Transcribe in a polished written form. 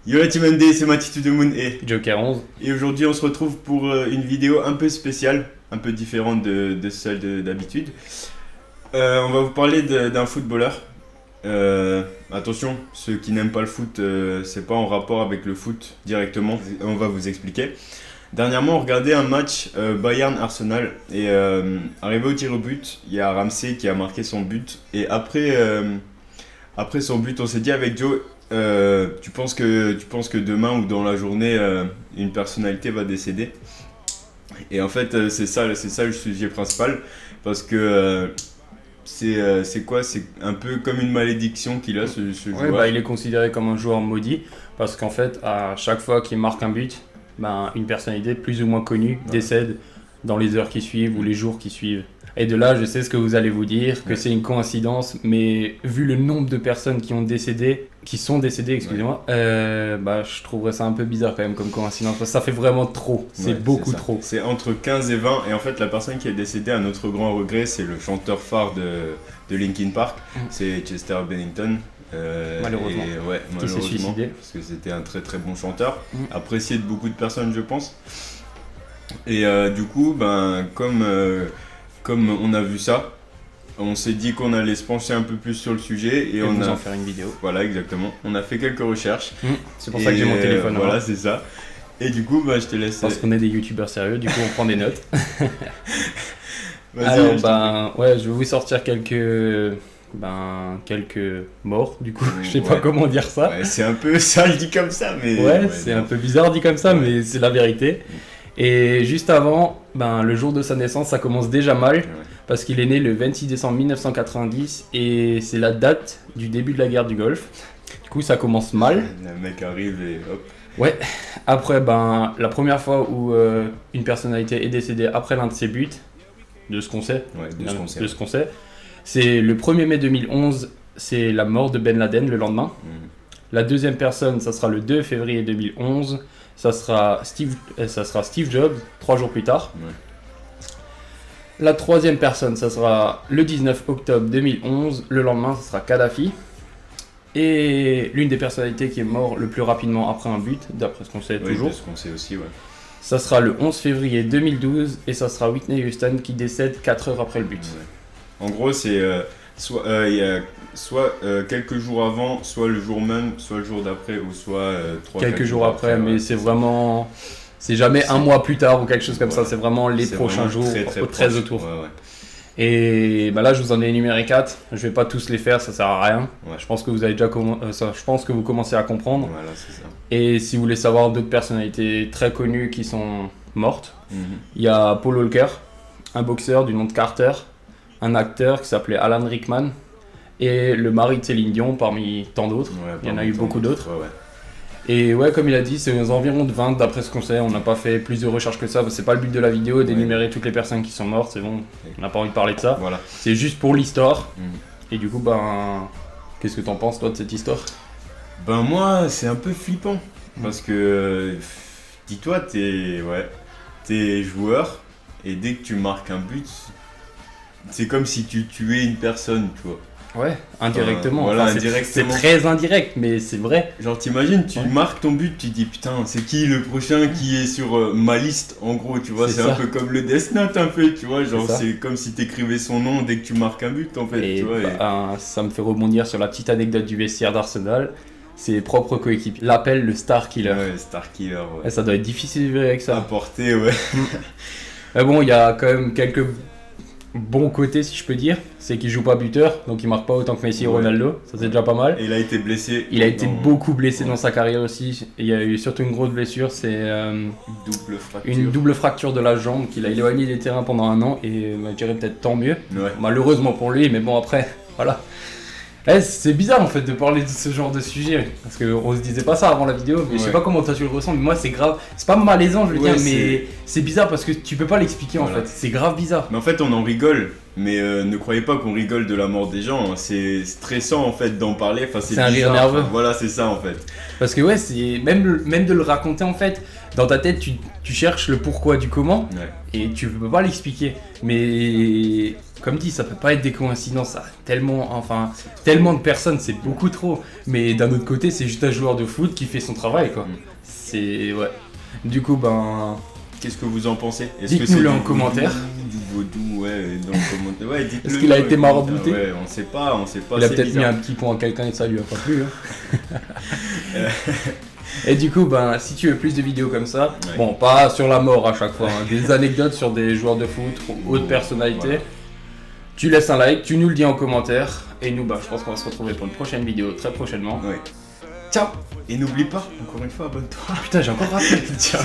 Yo la Team MD, c'est Mathieu de Moon Joker 11. Et aujourd'hui on se retrouve pour une vidéo un peu spéciale, un peu différente de celle d'habitude. On va vous parler d'un footballeur. Attention, ceux qui n'aiment pas le foot, c'est pas en rapport avec le foot directement, on va vous expliquer. Dernièrement on regardait un match Bayern-Arsenal et arrivé au tir au but, il y a Ramsey qui a marqué son but. Et après son but, on s'est dit avec Joe, tu penses que demain ou dans la journée, une personnalité va décéder? Et en fait, c'est ça le sujet principal, parce que c'est quoi? C'est un peu comme une malédiction qu'il a, ce Ouais, joueur. il est considéré comme un joueur maudit parce qu'en fait, à chaque fois qu'il marque un but, une personnalité plus ou moins connue décède dans les heures qui suivent ou les jours qui suivent. Et de là, je sais ce que vous allez vous dire, que c'est une coïncidence, mais vu le nombre de personnes qui sont décédées, excusez-moi, je trouverais ça un peu bizarre quand même comme coïncidence, parce que ça fait vraiment trop, c'est beaucoup trop. C'est entre 15 et 20, et en fait la personne qui est décédée, à notre grand regret, c'est le chanteur phare de Linkin Park, c'est Chester Bennington. Malheureusement. Qui s'est suicidé. Parce que c'était un très très bon chanteur, apprécié de beaucoup de personnes je pense. Et du coup, comme on a vu ça, on s'est dit qu'on allait se pencher un peu plus sur le sujet et on vous a en faire une vidéo. Voilà, exactement. On a fait quelques recherches. C'est pour ça que j'ai mon téléphone. Voilà, c'est ça. Et du coup, je te laisse. Parce qu'on est des youtubeurs sérieux, du coup on prend des notes. Vas-y. Alors, je vais vous sortir quelques morts, du coup, je sais pas comment dire ça. Ouais, c'est un peu sale dit comme ça, mais. C'est un peu bizarre dit comme ça, mais c'est la vérité. Et juste avant, le jour de sa naissance, ça commence déjà mal, parce qu'il est né le 26 décembre 1990, et c'est la date du début de la guerre du Golfe. Du coup, ça commence mal. Le mec arrive et hop. Ouais. Après, la première fois où une personnalité est décédée après l'un de ses buts, de ce qu'on sait, c'est le 1er mai 2011, c'est la mort de Ben Laden le lendemain. La deuxième personne, ça sera le 2 février 2011, ça sera Steve Jobs, 3 jours plus tard. La troisième personne, ça sera le 19 octobre 2011, le lendemain, ça sera Kadhafi. Et l'une des personnalités qui est morte le plus rapidement après un but, d'après ce qu'on sait toujours. De ce qu'on sait aussi, ça sera le 11 février 2012 et ça sera Whitney Houston qui décède 4 heures après le but. En gros, c'est soit quelques jours avant, soit le jour même, soit le jour d'après, ou soit 3 quelques jours après, mais c'est vraiment. C'est jamais un mois plus tard ou quelque chose comme ça, c'est vraiment les prochains jours, très autour. Et là, je vous en ai énuméré 4. Je vais pas tous les faire, ça sert à rien. Je pense que vous avez déjà je pense que vous commencez à comprendre. Voilà, c'est ça. Et si vous voulez savoir d'autres personnalités très connues qui sont mortes, il y a Paul Walker, un boxeur du nom de Carter, un acteur qui s'appelait Alan Rickman, et le mari de Céline Dion parmi tant d'autres. Il y en a eu beaucoup d'autres. Et comme il a dit, c'est aux environs de 20 d'après ce qu'on sait. On n'a pas fait plus de recherches que ça. C'est pas le but de la vidéo d'énumérer toutes les personnes qui sont mortes. C'est bon, on n'a pas envie de parler de ça. Voilà. C'est juste pour l'histoire. Et du coup, qu'est-ce que t'en penses toi de cette histoire? Moi, c'est un peu flippant. Parce que, dis-toi, t'es joueur. Et dès que tu marques un but, c'est comme si tu tuais une personne, tu vois. Ouais, indirectement. Indirectement. C'est très indirect, mais c'est vrai. Genre, t'imagines, tu marques ton but, tu dis putain, c'est qui le prochain qui est sur ma liste, en gros, tu vois. C'est un peu comme le Death Note, un peu, tu vois. Genre, c'est comme si t'écrivais son nom dès que tu marques un but, en fait. Tu vois, ça me fait rebondir sur la petite anecdote du vestiaire d'Arsenal. Ses propres coéquipiers l'appellent le Star Killer. Ouais, Star Killer, Et ça doit être difficile de vivre avec ça. À porter, Mais bon, il y a quand même quelques bons côtés, si je peux dire. C'est qu'il joue pas buteur, donc il marque pas autant que Messi et Ronaldo. Ça, c'est déjà pas mal. Et il a été blessé. Il a été beaucoup blessé dans sa carrière aussi. Et il y a eu surtout une grosse blessure, c'est une double fracture de la jambe qu'il a éloigné des terrains pendant 1 an. Et je dirais peut-être tant mieux. Malheureusement pour lui, mais bon, après, voilà. C'est bizarre en fait de parler de ce genre de sujet, parce qu'on se disait pas ça avant la vidéo, mais je sais pas comment toi tu le ressens, mais moi c'est grave, c'est pas malaisant je veux dire, mais c'est bizarre parce que tu peux pas l'expliquer en fait, c'est grave bizarre. Mais en fait on en rigole, mais ne croyez pas qu'on rigole de la mort des gens, c'est stressant en fait d'en parler, c'est un rire nerveux. Voilà, c'est ça en fait. Parce que c'est même de le raconter en fait, dans ta tête tu cherches le pourquoi du comment, et tu peux pas l'expliquer, mais comme dit, ça peut pas être des coïncidences, ça. Tellement de personnes, c'est beaucoup trop. Mais d'un autre côté, c'est juste un joueur de foot qui fait son travail, quoi. C'est... Ouais. Du coup, qu'est-ce que vous en pensez? Dites-nous-le en commentaire. Du vaudou, ouais, dans le commentaire. Ouais, dites-le. Est-ce qu'il a été marabouté? Ouais, on sait pas. Il a peut-être mis un petit point à quelqu'un et ça lui a pas plu. Hein. Et du coup, si tu veux plus de vidéos comme ça, bon, pas sur la mort à chaque fois, hein, des anecdotes sur des joueurs de foot ou autres personnalités, voilà. Tu laisses un like, tu nous le dis en commentaire, et nous, je pense qu'on va se retrouver pour une prochaine vidéo très prochainement. Ouais. Ciao! Et n'oublie pas, encore une fois, abonne-toi. Putain, j'ai encore raté. Ciao.